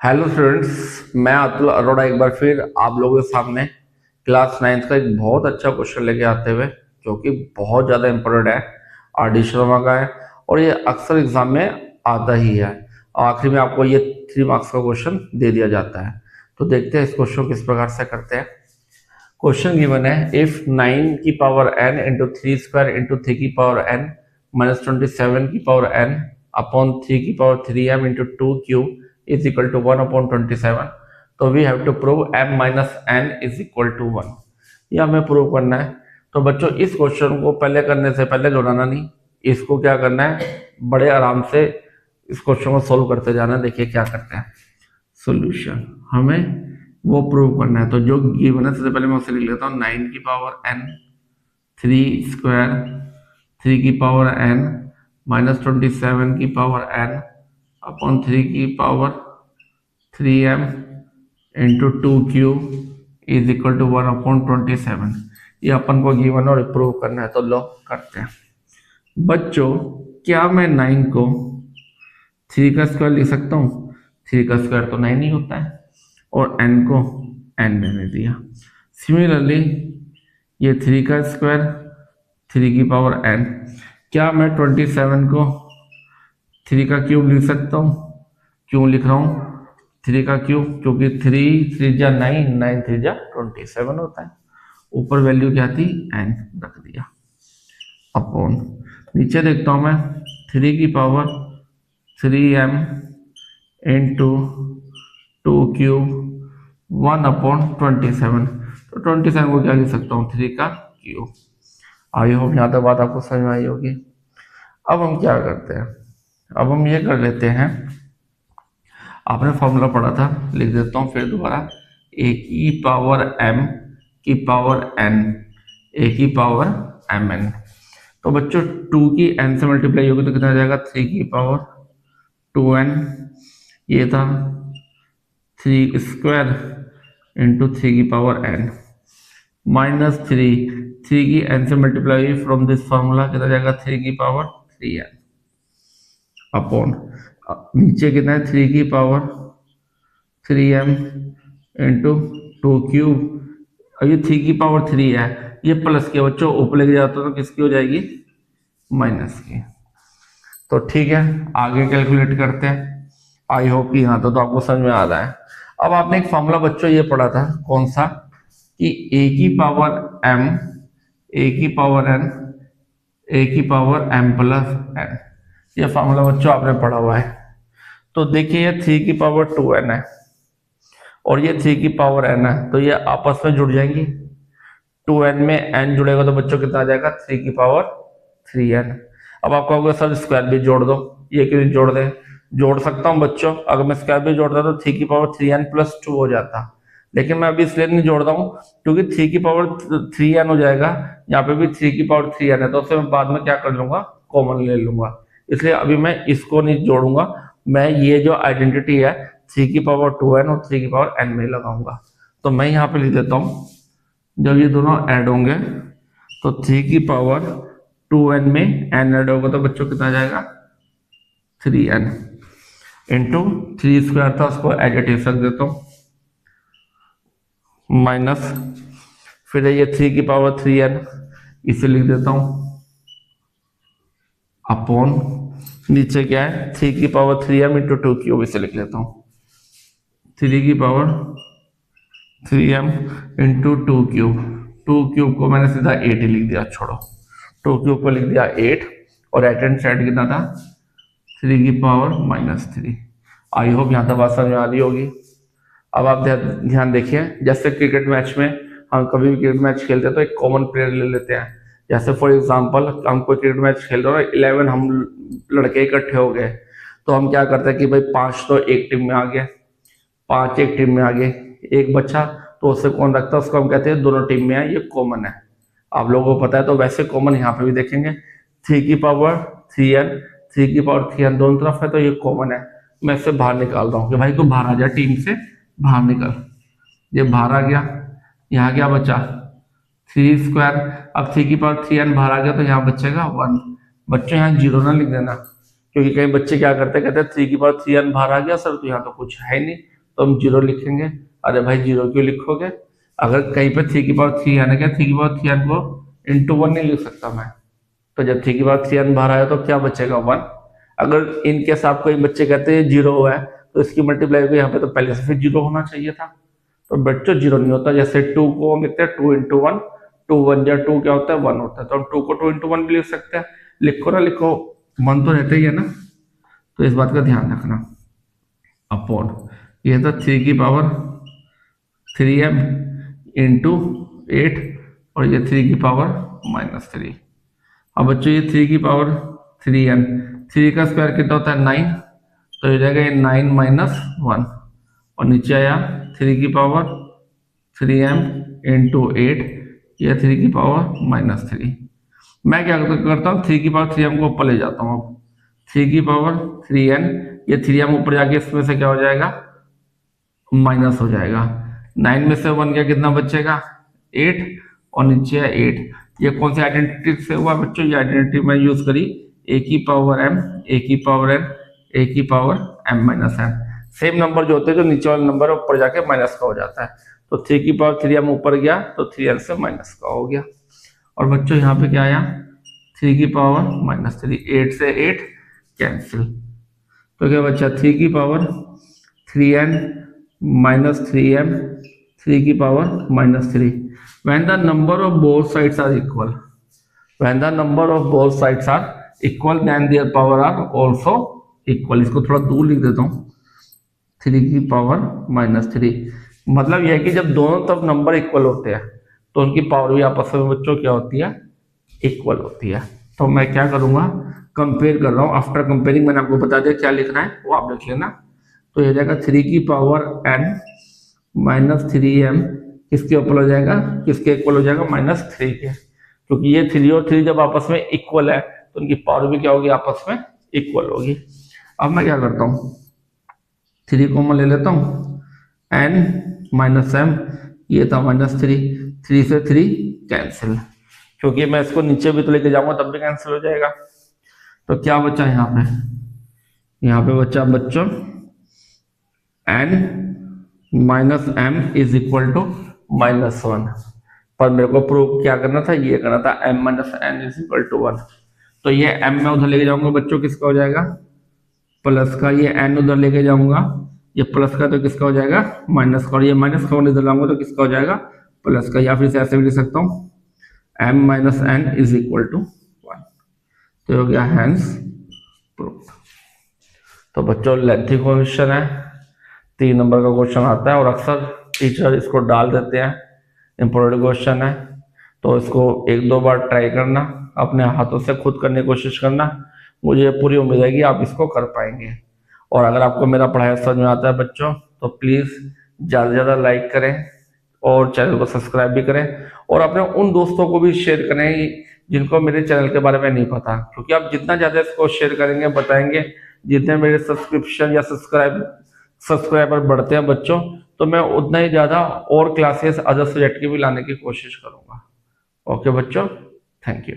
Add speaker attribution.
Speaker 1: Hello students, मैं अतुल अरोड़ा एक बार फिर आप लोगों के सामने क्लास 9th का एक बहुत अच्छा क्वेश्चन लेके आते हुए, जो कि बहुत ज़्यादा इम्पोर्टेंट है, आर डी शर्मा का है और ये अक्सर एग्जाम में आता ही है। और आखिर में आपको ये 3 मार्क्स का क्वेश्चन दे दिया जाता है। तो देखते हैं इस क्वेश्चन को किस प्रकार से करते हैं। क्वेश्चन गिवन है, इफ 9 की पावर n इंटू 3² इंटू 3 की पावर n माइनस 27 की पावर n अपॉन 3 की power 3m into 2q is equal to 1/27। तो we have to prove m minus n is equal to 1। ये हमें प्रूव करना है। तो बच्चों, इस क्वेश्चन को पहले करने से पहले घबराना नहीं, इसको क्या करना है, बड़े आराम से इस क्वेश्चन को सोल्व करते जाना है। देखिए क्या करते हैं, सोल्यूशन हमें वो प्रूव करना है। तो जो गिवन है, सबसे पहले मैं उसे लिख लेता हूँ, 9 की पावर n 3² 3 की पावर n माइनस 27 की पावर n अपॉन 3 की power 3m into 2q is equal to 1/27। ये अपन को गिवन और प्रूव करना है, तो लो करते हैं। बच्चों, क्या मैं 9 को 3 का स्क्वायर लिख सकता हूँ? 3 का स्क्वायर तो 9 ही होता है, और n को n मैंने दिया। सिमिलरली ये 3 का स्क्वायर 3 की पावर n। क्या मैं 27 को 3 का क्यूब लिख सकता हूँ? क्यों लिख रहा हूँ 3 का क्यूब? क्योंकि 3 3 9 9 3 27 होता है। ऊपर वैल्यू क्या थी? n रख दिया अपॉन, नीचे देखता हूँ मैं, 3 की पावर 3m इंटू 2 क्यूब 1/27। तो 27 को क्या लिख सकता हूँ? 3 का क्यूब। आई होप यहाँ तक बात आपको समझ में आई होगी। अब हम क्या करते हैं, अब हम ये कर लेते हैं, आपने फॉर्मूला पढ़ा था, लिख देता हूँ फिर दोबारा। a की पावर m की पावर n, a की पावर mn। तो बच्चों 2 की n से मल्टीप्लाई होगी तो कितना आ जाएगा? 3 की पावर 2n। ये था 3 स्क्वायर इंटू 3 की पावर n माइनस 3 की n से मल्टीप्लाई हुई फ्रॉम दिस फार्मूला, कितना जाएगा? 3 की पावर 3n अपॉन, नीचे कितना है? 3 की पावर 3m इंटू 2 क्यूब। अब ये 3 की पावर 3 है, ये प्लस के बच्चों ऊपर लेके जाता तो किसकी हो जाएगी? माइनस की। तो ठीक है, आगे कैलकुलेट करते हैं। आई होप कि यहाँ तो आपको समझ में आ रहा है। अब आपने एक फॉर्मूला बच्चों ये पढ़ा था, कौन सा, कि a की पावर m a की पावर n a की पावर m प्लस n। ये फॉर्मूला बच्चों आपने पढ़ा हुआ है। तो देखिए ये 3 की पावर 2n है और ये 3 की पावर n है, तो ये आपस में जुड़ जाएंगी। 2n में n जुड़ेगा तो बच्चों कितना आ जाएगा? 3 की पावर 3n। अब आप कहोगे सर स्क्वायर भी जोड़ दो, ये क्यों नहीं जोड़ दें? जोड़ सकता हूं बच्चों, अगर मैं स्क्वायर भी जोड़ता तो 3 की पावर 3n प्लस 2 हो जाता, लेकिन मैं अभी इसलिए नहीं जोड़ रहा हूँ क्योंकि 3 की पावर 3n हो जाएगा, यहाँ पे भी 3 की पावर 3n है, तो उससे मैं बाद में क्या कर लूंगा? कॉमन ले लूंगा। इसलिए अभी मैं इसको नहीं जोड़ूंगा, मैं ये जो आइडेंटिटी है 3 की पावर 2n और 3 की पावर n में लगाऊंगा। तो मैं यहाँ पे लिख देता हूँ, जब ये दोनों ऐड होंगे तो 3 की पावर 2n में n ऐड होगा तो बच्चों कितना जाएगा? 3n इंटू 3 स्क्वायर था, उसको एडिटिव रख देता हूँ, माइनस, फिर ये 3 की पावर 3n इसे लिख देता हूँ अपॉन, नीचे क्या है? 3 की पावर 3m इंटू 2 क्यूब, इसे लिख लेता हूँ 3 की power 3m into 2 cube. 2 cube को मैंने सीधा 8 ही लिख दिया, छोड़ो, 2 क्यूब को लिख दिया 8 और राइट हैंड साइड कितना था? 3 की पावर -3। आई होप यहाँ तक बात समझ में आ रही होगी। अब आप ध्यान देखिए, जैसे क्रिकेट मैच में हम कभी भी क्रिकेट मैच खेलते हैं तो एक कॉमन प्लेयर ले लेते हैं। जैसे फॉर एग्जांपल हम कोई क्रिकेट मैच खेल रहे हो, 11 हम लड़के इकट्ठे हो गए, तो हम क्या करते हैं कि भाई 5 तो एक टीम में आ गए, 5 एक टीम में आ गए, एक बच्चा, तो उससे कौन रखता है? उसको हम कहते हैं दोनों टीम में है, ये कॉमन है, आप लोगों को पता है। तो वैसे कॉमन यहाँ पे भी देखेंगे, 3 की पावर 3n 3 की पावर 3n दोनों तरफ है, तो ये कॉमन है। मैं इससे बाहर निकाल रहा हूँ कि भाई तू बाहर आ जा, टीम से बाहर निकल। ये बाहर आ गया, यहाँ क्या बचा? 3 स्क्वायर। अब 3 की पावर 3n बाहर आ गया तो यहाँ बचेगा 1। बच्चों यहाँ जीरो ना लिख देना, क्योंकि कई बच्चे क्या करते हैं, कहते हैं 3 की पावर 3n बाहर आ गया सर, तो यहाँ तो कुछ है ही नहीं, तो हम 0 लिखेंगे। अरे भाई 0 क्यों लिखोगे? अगर कहीं पे 3 की पावर 3n है, क्या 3 की पावर 3n को इंटू 1 नहीं लिख सकता मैं? तो जब 3 की पावर 3n बाहर आया तो क्या बचेगा? 1। अगर इनकेस आप कोई बच्चे कहते हैं 0 है, तो इसकी मल्टीप्लाई को यहाँ पे तो पहले से फिर 0 होना चाहिए था। तो बच्चों 0 नहीं होता। जैसे 2 को हम लिखते हैं 2 इंटू 1, 2 1 या 2 क्या होता है? 1 होता है। तो हम 2 को 2 इंटू 1 भी लिख सकते हैं। लिखो ना लिखो, मन तो रहता ही है ना। तो इस बात का ध्यान रखना। अपॉन ये था 3 की पावर 3m इंटू 8, और ये 3 की पावर -3। अब बच्चों ये 3 की पावर 3n, 3 का स्क्वायर कितना होता है? 9। तो ये जाएगा ये 9 - 1, और नीचे आया 3 की पावर 3m इंटू 8, या 3 की पावर -3। मैं क्या करता हूँ, 3 की पावर 3m को ऊपर ले जाता हूँ। अब 3 की पावर 3n, ये 3m ऊपर जाके इसमें से क्या हो जाएगा? माइनस हो जाएगा। 9 में से 1 क्या कितना बचेगा? 8, और नीचे है 8। ये कौन सी आइडेंटिटी से हुआ बच्चों? ये आइडेंटिटी मैं यूज करी a की पावर m, a की पावर n, a की पावर m-n। सेम नंबर जो होते हैं, जो नीचे वाला नंबर है ऊपर जाके माइनस का हो जाता है। तो 3 की पावर 3m ऊपर गया तो 3n से माइनस का हो गया। और बच्चों यहाँ पे क्या आया? 3 की पावर-3, 8 से 8 कैंसिल। तो क्या बचा? 3 की पावर 3n -3m, 3 की पावर-3। when the number of both sides are equal, when the number of both sides are equal then their power are also equal। इसको थोड़ा दूर लिख देता हूँ, 3 की पावर-3। मतलब यह है कि जब दोनों तरफ नंबर इक्वल होते हैं तो उनकी पावर भी आपस में बच्चों क्या होती है? इक्वल होती है। तो मैं क्या करूंगा, कंपेयर कर रहा हूँ। आफ्टर कंपेयरिंग मैंने आपको बता दिया क्या लिखना है, वो आप लिख लेना। तो ये जाएगा 3 की पावर-n -3m, किसके इक्वल हो जाएगा? किसके इक्वल हो जाएगा? -3 के। क्योंकि ये 3 और 3 जब आपस में इक्वल है तो उनकी पावर भी क्या होगी? आपस में इक्वल होगी। अब मैं क्या करता हूँ, 3 को मैं ले लेता हूँ, n -m, ये था -3, 3 से 3 कैंसिल, क्योंकि मैं इसको नीचे भी तो लेके जाऊंगा तब भी कैंसिल हो जाएगा। तो क्या बचा यहाँ पे? यहाँ पे बचा बच्चों n -m is equal to -1। पर मेरे को प्रूव क्या करना था? ये करना था m - n is equal to 1। तो ये m मैं उधर लेके जाऊंगा बच्चों, किसका हो जाएगा? प्लस का। ये n उधर लेके जाऊंगा, ये प्लस का, तो किसका हो जाएगा? माइनस का। और ये माइनस का इधर लाऊंगा तो किसका हो जाएगा? प्लस का। या फिर ऐसे भी लिख सकता हूँ, m - n is equal to 1। तो हो गया हैंस प्रूफ। तो बच्चों लेंथी क्वेश्चन है, 3 नंबर का क्वेश्चन आता है और अक्सर टीचर इसको डाल देते हैं। इंपॉर्टेंट क्वेश्चन है, तो इसको 1-2 बार ट्राई करना, अपने हाथों से खुद करने की कोशिश करना। मुझे पूरी उम्मीद है कि आप इसको कर पाएंगे। और अगर आपको मेरा पढ़ाया समझ में आता है बच्चों, तो प्लीज़ ज़्यादा से ज़्यादा लाइक करें और चैनल को सब्सक्राइब भी करें, और अपने उन दोस्तों को भी शेयर करें जिनको मेरे चैनल के बारे में नहीं पता। क्योंकि आप जितना ज़्यादा इसको शेयर करेंगे, बताएंगे, जितने मेरे सब्सक्रिप्शन या सब्सक्राइबर बढ़ते हैं बच्चों, तो मैं उतना ही ज़्यादा और क्लासेस अदर सब्जेक्ट की भी लाने की कोशिश करूँगा। ओके बच्चों, थैंक यू।